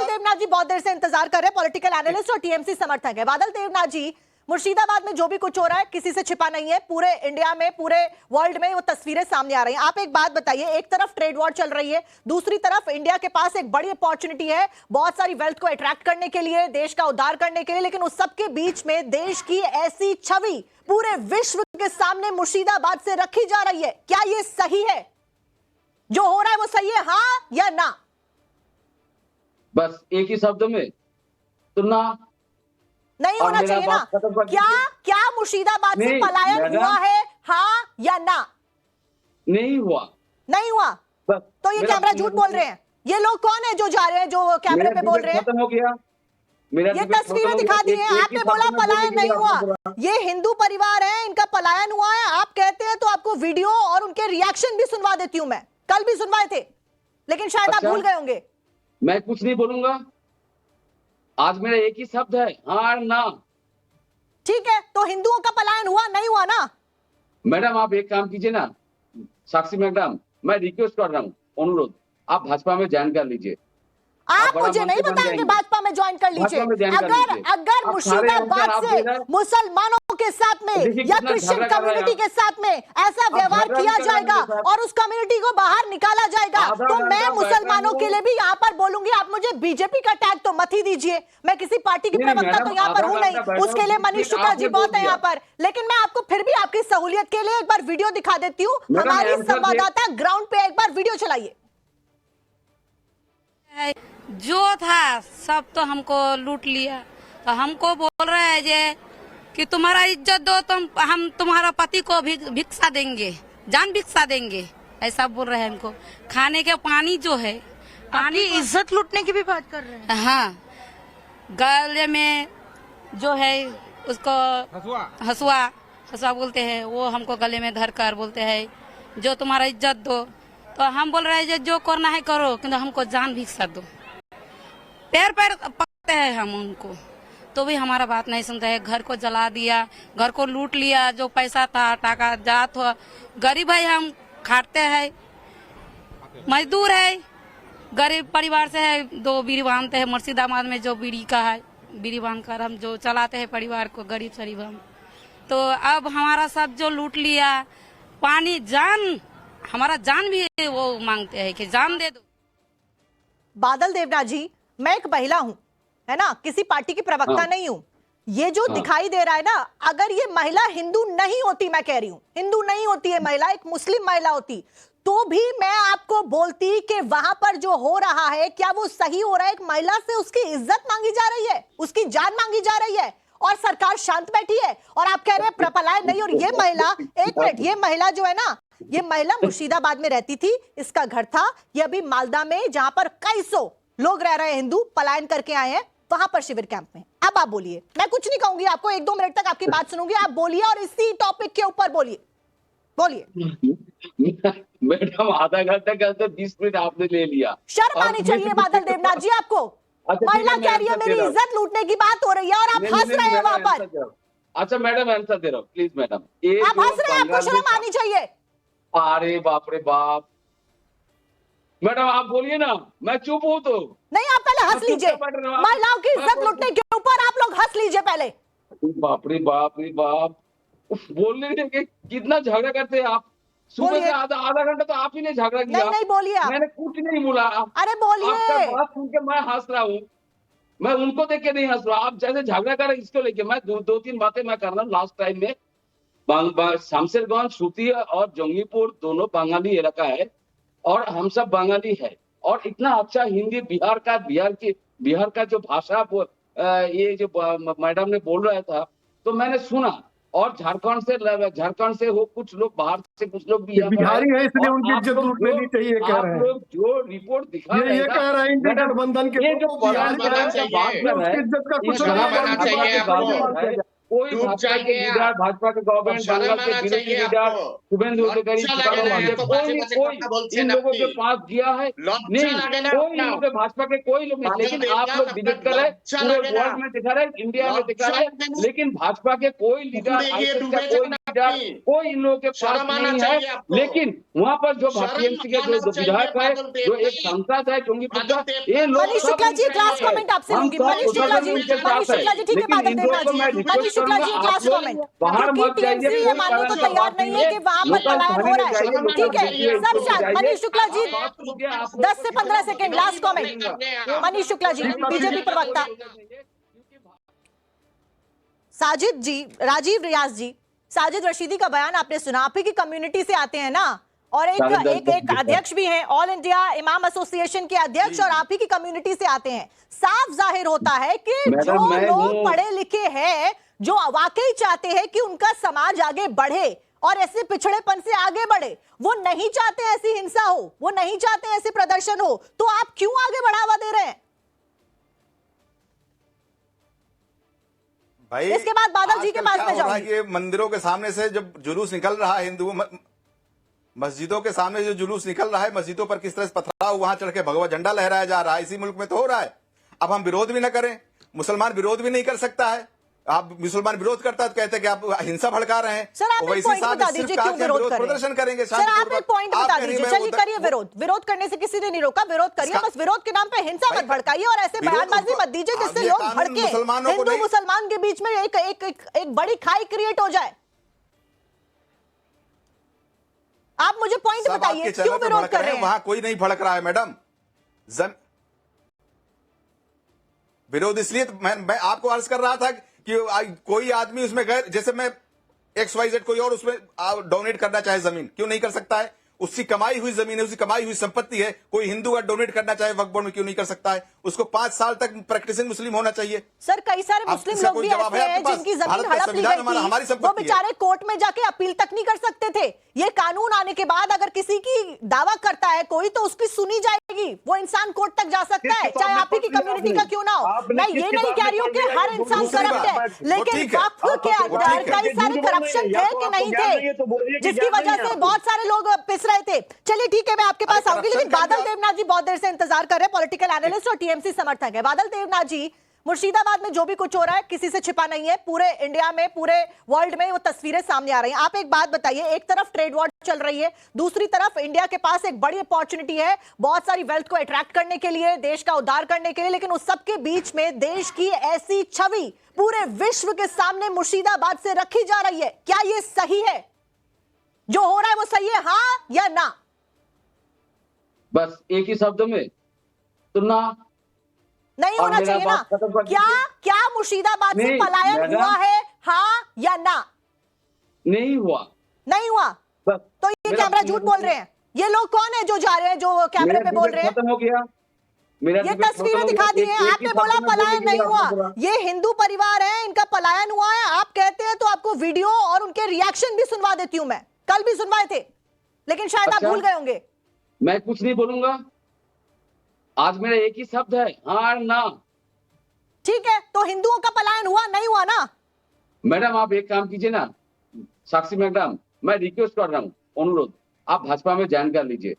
बादल देवनाथ जी बहुत देर से इंतजार कर रहे हैं, पॉलिटिकल एनालिस्ट और टीएमसी समर्थक है। बादल देवनाथ जी, मुर्शिदाबाद में जो भी कुछ हो रहा है किसी से छिपा नहीं है, पूरे इंडिया में, पूरे वर्ल्ड में वो तस्वीरें सामने आ रही हैं। आप एक बात बताइए, एक तरफ ट्रेड वॉर चल रही है, दूसरी तरफ इंडिया के पास एक बड़ी अपॉर्चुनिटी है बहुत सारी वेल्थ को अट्रैक्ट करने के लिए, देश का उद्धार करने के लिए, लेकिन उस सब के बीच में देश की ऐसी छवि पूरे विश्व के सामने मुर्शिदाबाद से रखी जा रही है। क्या ये सही है? जो हो रहा है वो सही है, हाँ या ना? बस एक ही शब्द में तो ना। नहीं होना चाहिए ना? क्या मुर्शिदाबाद से पलायन हुआ है, हाँ या ना? नहीं हुआ। नहीं हुआ। तो ये कैमरा झूठ बोल रहे हैं। ये लोग कौन है जो जा रहे हैं, जो कैमरे पे बोल रहे हैं? खत्म हो गया। ये तस्वीरें दिखा दी हैं, आपने बोला पलायन नहीं हुआ। ये हिंदू परिवार है, इनका पलायन हुआ है, आप कहते हैं तो आपको वीडियो और उनके रिएक्शन भी सुनवा देती हूं। मैं कल भी सुनवाए थे, लेकिन शायद आप भूल गए होंगे। मैं कुछ नहीं बोलूंगा, आज मेरा एक ही शब्द है, हाँ ना। ठीक है, तो हिंदुओं का पलायन हुआ नहीं हुआ ना? मैडम आप एक काम कीजिए ना, साक्षी मैडम, मैं रिक्वेस्ट कर रहा हूँ, अनुरोध, आप भाजपा में ज्वाइन कर लीजिए। आप मुझे नहीं बताएंगे भाजपा में ज्वाइन कर लीजिए। अगर मुर्शिदाबाद से मुसलमानों के साथ में या क्रिश्चियन कम्युनिटी के साथ में ऐसा व्यवहार किया जाएगा और उस कम्युनिटी को बाहर निकाला जाएगा, तो मैं मुसलमानों के लिए भी यहाँ पर बोलूंगी। आप मुझे बीजेपी का टैग तो मत ही दीजिए, मैं किसी पार्टी की प्रवक्ता तो यहाँ पर हूँ नहीं, उसके लिए मनीष शुक्ला जी बहुत है यहाँ पर। लेकिन मैं आपको फिर भी आपकी सहूलियत के लिए एक बार वीडियो दिखा देती हूँ। हमारी संवाददाता ग्राउंड पे एक बार वीडियो चलाइए। जो था सब तो हमको लूट लिया, तो हमको बोल रहे हैं जे कि तुम्हारा इज्जत दो, हम तुम्हारा पति को भिक्षा देंगे, जान भिक्षा देंगे, ऐसा बोल रहे हैं हमको। खाने के पानी जो है, पानी इज्जत लूटने की भी बात कर रहे हैं। हाँ, गले में जो है उसको हसुआ बोलते हैं, वो हमको गले में धर कर बोलते हैं जो तुम्हारा इज्जत दो। तो हम बोल रहे हैं जो करना है करो, किंतु हमको जान भिक्षा दो। पैर पकड़ते हैं हम उनको, तो भी हमारा बात नहीं सुनते है। घर को जला दिया, घर को लूट लिया, जो पैसा था टाका जात हुआ। गरीब है, हम खाटते हैं, मजदूर है, गरीब परिवार से है। 2 बीड़ी बांधते हैं मुर्शिदाबाद में, जो बीड़ी का है, बीड़ी बांध कर हम जो चलाते हैं परिवार को, गरीब शरीफ हम। तो अब हमारा सब जो लूट लिया, पानी, जान, हमारा जान भी वो मांगते हैं कि जान दे दो। बादल देवनाथ जी, मैं एक महिला हूं, है ना, किसी पार्टी की प्रवक्ता नहीं हूं। ये जो दिखाई दे रहा है ना, अगर ये महिला हिंदू नहीं होती, मैं कह रही हूं हिंदू नहीं होती है महिला, एक मुस्लिम महिला होती, तो भी मैं आपको बोलती कि वहां पर जो हो रहा है क्या वो सही हो रहा है? एक महिला से उसकी इज्जत मांगी जा रही है, उसकी जान मांगी जा रही है, और सरकार शांत बैठी है, और आप कह रहे हैं प्रपलायन नहीं। और ये महिला, एक मिनट, ये महिला जो है ना, ये महिला मुर्शिदाबाद में रहती थी, इसका घर था। ये अभी मालदा में, जहां पर कई सौ लोग रह रहे हैं हिंदू, पलायन करके आए हैं, वहां पर शिविर कैंप में। अब आप बोलिए, मैं कुछ नहीं कहूंगी आपको, 1-2 मिनट तक आपकी बात सुनूंगी, आप बोलिए और इसी टॉपिक के ऊपर बोलिए। मैडम आधा घंटा के अंदर 20 मिनट आपने ले लिया। शर्म आनी चाहिए बादल देवनाथ जी आपको। महिला कह रही है मेरी इज्जत लूटने की बात हो रही है, और आप हंस रहे हैं वहां पर। अच्छा मैडम आंसर दे रहा हूँ, प्लीज मैडम। आप हंस रहे हैं, आपको शर्म आनी चाहिए। अरे बाप रे बाप, मैडम आप बोलिए ना, मैं चुप हूँ तो। नहीं, आप पहले हंस लीजिए, महिलाओं की इज्जत लूटने के ऊपर आप लोग हंस लीजिए पहले। बाप रे बाप रे बाप, बोलने के कितना झगड़ा करते हैं आप। सुबह से आधा घंटा तो आप ही ने झगड़ा किया। नहीं बोलिए आप। मैंने कुछ नहीं बोला। अरे बोलिए। आपका बात सुन के मैं हंस रहा हूँ, मैं उनको देख के नहीं हंस रहा। आप जैसे झगड़ा कर रहे हैं इसको लेके, मैं 2-3 बातें मैं कर रहा हूँ। लास्ट टाइम में शमशेरगंज, सूतिया और जंगीपुर दोनों बंगाली इलाका है, और हम सब बंगाली है। और इतना अच्छा हिंदी बिहार का जो भाषा ये जो मैडम ने बोल रहा था, तो मैंने सुना। और झारखंड से हो, कुछ लोग बाहर से, कुछ लोग भी बिहारी है, इसलिए उनकी इज्जत लूट लेनी चाहिए कह रहे हैं। आप लोग जो रिपोर्ट दिखा रहे हैं, ये कह रहे हैं इंडिया गठबंधन के, ये जो इज्जत का कुछ कोई चुप भाजपा के जाइए लीडर, आप। भाजपा के गवर्नमेंट, शर्म बंगाल के आना विरोधी चाहिए लीडर आपको। शुभेंदु अधिकारी, लज्जा सीताराम लगे ना, वाजे, तो कोई बाजे नहीं, बाजे कोई কথা বলছেন इन लोगों के আপনি। पास गया है লজ্জা नहीं, লাগে না कोई इन আপনার? लोगों के भाजपा के कोई लोग नहीं, বাদল लेकिन आप देवनाथ, लोग আপনার विजिट कर रहे हैं, লজ্জা पूरे লাগে না? वर्ल्ड में दिखा रहे हैं, इंडिया में दिखा লজ্জা रहे লাগে हैं, না? लेकिन भाजपा के कोई लीडर, পুকুরে গিয়ে आईएसएस ডুবে का कोई যান लीडर, আপনি। कोई इन लोगों के पास शर्म आना नहीं है, चाहिए आपको। लेकिन वहाँ पर जो शर्म टीएमसी के आना जो चाहिए विधायक है, बादल जो एक देवनाथ। सांसद है चुंगीपुर बादल का, देवनाथ, ये लोग मनीष सब शुक्ला जी उनके क्लास साथ है। कमेंट आपसे हम लूंगी। सब मनीष शुक्ला उधर जी, उनके मनीष साथ है, शुक्ला जी, ठीक है, लेकिन बादल इन देवनाथ लोगों को जी, मैं मनीष रिक्वेस्ट शुक्ला करूंगा, जी आप क्लास लोग कमेंट, बाहर क्योंकि मत जाइए, टीएमसी ये कोई मानने को कारण तैयार नहीं है कि वहां पर लोकल पलायन हो थाने रहा में है। जाइए, लोकल ठीक है, देखिए, सब इसको शांत। जाइए। मनीष शुक्ला जी, बात सुनिए, आप 10 से 15 second last comment. Manish Shukla ji, BJP प्रवक्ता साजिद जी, राजीव रियाज जी, साजिद रशीदी का बयान आपने सुना, आप ही की कम्युनिटी से आते हैं ना, और एक अध्यक्ष भी हैं, ऑल इंडिया इमाम एसोसिएशन के अध्यक्ष, और आप ही की कम्युनिटी से आते हैं। साफ जाहिर होता है कि जो लोग पढ़े लिखे हैं, जो वाकई चाहते हैं कि उनका समाज आगे बढ़े और ऐसे पिछड़ेपन से आगे बढ़े, वो नहीं चाहते ऐसी हिंसा हो, वो नहीं चाहते ऐसे प्रदर्शन हो, तो आप क्यों आगे बढ़ावा दे रहे हैं? भाई इसके बाद बादल जी के आजकल पास क्या में हो रहा है जाऊंगी। कि ये मंदिरों के सामने से जब जुलूस निकल रहा है, हिंदू मस्जिदों के सामने जो जुलूस निकल रहा है, मस्जिदों पर किस तरह से पथराव वहां चढ़ के भगवा झंडा लहराया जा रहा है, इसी मुल्क में तो हो रहा है। अब हम विरोध भी ना करें, मुसलमान विरोध भी नहीं कर सकता है। आप मुसलमान विरोध करता है तो कहते हैं कि आप हिंसा भड़का रहे हैं। सर आप एक पॉइंट बता दीजिए क्यों विरोध कर रहे प्रदर्शन हैं? करेंगे, सर आप एक पॉइंट बता दीजिए, चलिए करिए विरोध, विरोध करने से किसी ने नहीं रोका, विरोध करिए, बस विरोध के नाम पे हिंसा मत भड़काइए और ऐसे बयानबाजी मत दीजिए जिससे लोग भड़के, हिंदू मुसलमान के बीच में एक बड़ी खाई क्रिएट हो जाए। आप मुझे पॉइंट बताइए क्यों विरोध कर रहे हैं? वहां कोई नहीं भड़क रहा है मैडम। विरोध इसलिए मैं आपको अर्ज कर रहा था कि कोई आदमी उसमें गए, जैसे मैं XYZ कोई और उसमें डोनेट करना चाहे जमीन, क्यों नहीं कर सकता है? उसकी कमाई हुई जमीन है, उसकी कमाई हुई संपत्ति है। कोई हिंदू अगर डोनेट करना चाहे वक्फ बोर्ड में, क्यों नहीं कर सकता है? उसको 5 साल तक प्रैक्टिसिंग मुस्लिम होना चाहिए। सर कई सारे मुस्लिम लोग भी ऐसे हैं जिनकी जमीन हड़प ली गई थी, वो बेचारे कोर्ट में जाके अपील तक नहीं कर सकते थे। ये कानून आने के बाद अगर किसी की दावा करता है कोई, तो उसकी सुनी जाएगी, वो इंसान कोर्ट तक जा सकता है, चाहे आप ही की कम्युनिटी का क्यों ना हो। मैं ये नहीं कह रही हूँ कि हर इंसान करप्ट है, लेकिन वक्फ के अंदर कई सारे करप्शन थे कि नहीं थे, जिसकी वजह से बहुत सारे लोग पिस रहे थे। चलिए ठीक है, मैं आपके पास आऊंगी, लेकिन बादल देवनाथ जी बहुत देर से इंतजार कर रहे हैं, पॉलिटिकल एनालिस्ट और टीएमसी समर्थक है। बादल देवनाथ जी, मुर्शिदाबाद में जो भी कुछ हो रहा है किसी से छिपा नहीं है, पूरे इंडिया में, पूरे वर्ल्ड में वो तस्वीरें सामने आ रही हैं। आप एक बात बताइए, एक तरफ ट्रेड वॉर चल रही है, दूसरी तरफ इंडिया के पास एक बड़ी अपॉर्चुनिटी है बहुत सारी वेल्थ को अट्रैक्ट करने के लिए, देश का उद्धार करने के लिए, लेकिन उस सब के बीच में देश की ऐसी छवि पूरे विश्व के सामने मुर्शिदाबाद से रखी जा रही है। क्या ये सही है? जो हो रहा है वो सही है, हाँ या ना? बस एक ही शब्द में तो ना, नहीं होना चाहिए ना। क्या मुर्शिदाबाद से पलायन हुआ है, हाँ या ना? नहीं हुआ, नहीं हुआ। बस तो ये कैमरा झूठ बोल रहे हैं। ये लोग कौन है जो जा रहे हैं, जो कैमरे पे बोल रहे हैं? खत्म हो गया, ये तस्वीरें दिखा दी हैं, आपने बोला पलायन नहीं हुआ। ये हिंदू परिवार है, इनका पलायन हुआ है आप कहते हैं, तो आपको वीडियो और उनके रिएक्शन भी सुनवा देती हूं। मैं कल भी सुनवाए थे, लेकिन शायद आप भूल गए होंगे। मैं कुछ नहीं बोलूंगा, आज मेरा एक ही शब्द है, हाँ ना। ठीक है, तो हिंदुओं का पलायन हुआ नहीं हुआ ना? मैडम आप एक काम कीजिए ना, साक्षी मैडम, मैं रिक्वेस्ट कर रहा हूँ, अनुरोध, आप भाजपा में ज्वाइन कर लीजिए।